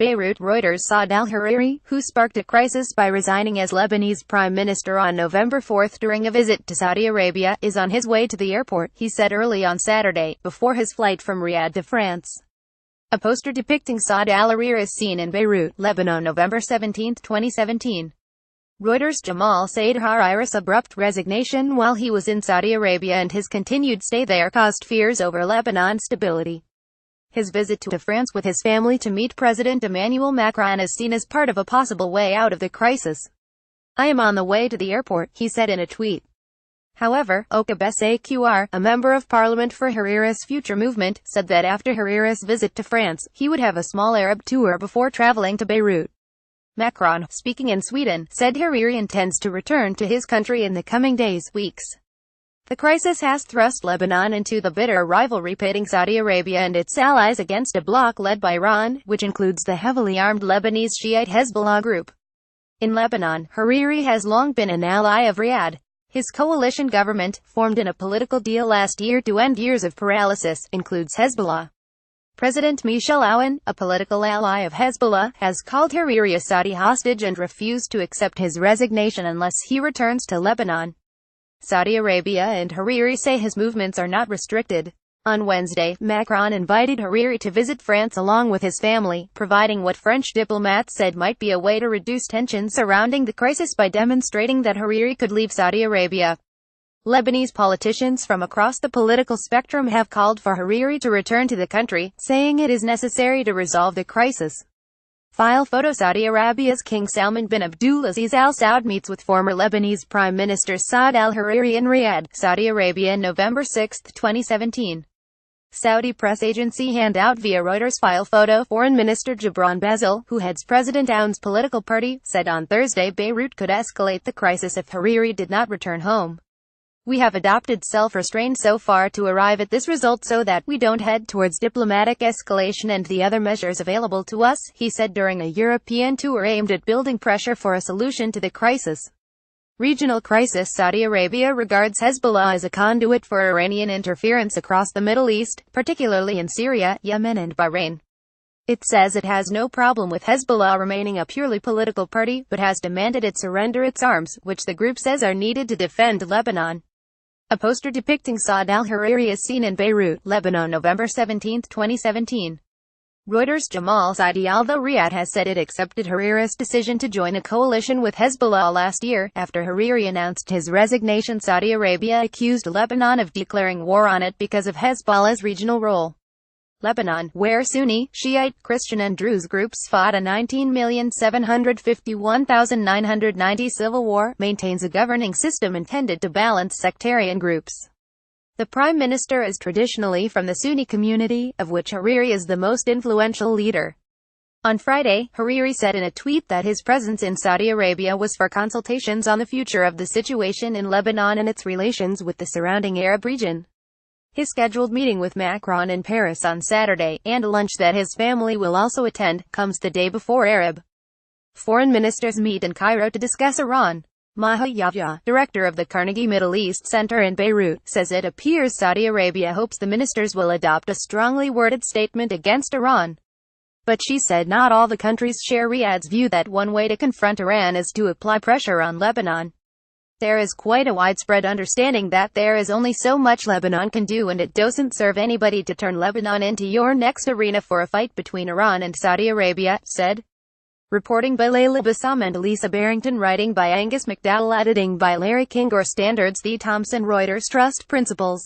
BEIRUT Reuters Saad alHariri, who sparked a crisis by resigning as Lebanese Prime Minister on November 4 during a visit to Saudi Arabia, is on his way to the airport, he said early on Saturday, before his flight from Riyadh to France. A poster depicting Saad alHariri is seen in Beirut, Lebanon November 17, 2017. REUTERSJamal SaidiHariri's abrupt resignation while he was in Saudi Arabia and his continued stay there caused fears over Lebanon's stability. His visit to France with his family to meet President Emmanuel Macron is seen as part of a possible way out of the crisis. "I am on the way to the airport," he said in a tweet. However, Okabesaqr, a member of parliament for Hariri's Future movement, said that after Hariri's visit to France, he would have a small Arab tour before traveling to Beirut. Macron, speaking in Sweden, said Hariri intends to return to his country in the coming days, weeks. The crisis has thrust Lebanon into the bitter rivalry pitting Saudi Arabia and its allies against a bloc led by Iran, which includes the heavily armed Lebanese Shiite Hezbollah group. In Lebanon, Hariri has long been an ally of Riyadh. His coalition government, formed in a political deal last year to end years of paralysis, includes Hezbollah. President Michel Aoun, a political ally of Hezbollah, has called Hariri a Saudi hostage and refused to accept his resignation unless he returns to Lebanon. Saudi Arabia and Hariri say his movements are not restricted. On Wednesday, Macron invited Hariri to visit France along with his family, providing what French diplomats said might be a way to reduce tensions surrounding the crisis by demonstrating that Hariri could leave Saudi Arabia. Lebanese politicians from across the political spectrum have called for Hariri to return to the country, saying it is necessary to resolve the crisis. File photo: Saudi Arabia's King Salman bin Abdulaziz Al Saud meets with former Lebanese Prime Minister Saad alHariri in Riyadh, Saudi Arabia November 6, 2017. Saudi press agency handout via Reuters. File photo: Foreign Minister Gibran Bassil, who heads President Aoun's political party, said on Thursday Beirut could escalate the crisis if Hariri did not return home. "We have adopted self-restraint so far to arrive at this result so that we don't head towards diplomatic escalation and the other measures available to us," he said during a European tour aimed at building pressure for a solution to the crisis. Regional crisis: Saudi Arabia regards Hezbollah as a conduit for Iranian interference across the Middle East, particularly in Syria, Yemen and Bahrain. It says it has no problem with Hezbollah remaining a purely political party, but has demanded it surrender its arms, which the group says are needed to defend Lebanon. A poster depicting Saad alHariri is seen in Beirut, Lebanon November 17, 2017. REUTERSJamal SaidiHariri. Although Riyadh has said it accepted Hariri's decision to join a coalition with Hezbollah last year, after Hariri announced his resignation, Saudi Arabia accused Lebanon of declaring war on it because of Hezbollah's regional role. Lebanon, where Sunni, Shiite, Christian and Druze groups fought a 19,751,990 civil war, maintains a governing system intended to balance sectarian groups. The Prime Minister is traditionally from the Sunni community, of which Hariri is the most influential leader. On Friday, Hariri said in a tweet that his presence in Saudi Arabia was for consultations on the future of the situation in Lebanon and its relations with the surrounding Arab region. His scheduled meeting with Macron in Paris on Saturday, and a lunch that his family will also attend, comes the day before Arab foreign ministers meet in Cairo to discuss Iran. Maha Yahya, director of the Carnegie Middle East Center in Beirut, says it appears Saudi Arabia hopes the ministers will adopt a strongly worded statement against Iran. But she said not all the countries share Riyadh's view that one way to confront Iran is to apply pressure on Lebanon. "There is quite a widespread understanding that there is only so much Lebanon can do and it doesn't serve anybody to turn Lebanon into your next arena for a fight between Iran and Saudi Arabia," said. Reporting by Layla Bassam and Elisa Barrington, writing by Angus McDowell, editing by Larry King. Standards: The Thomson Reuters Trust Principles.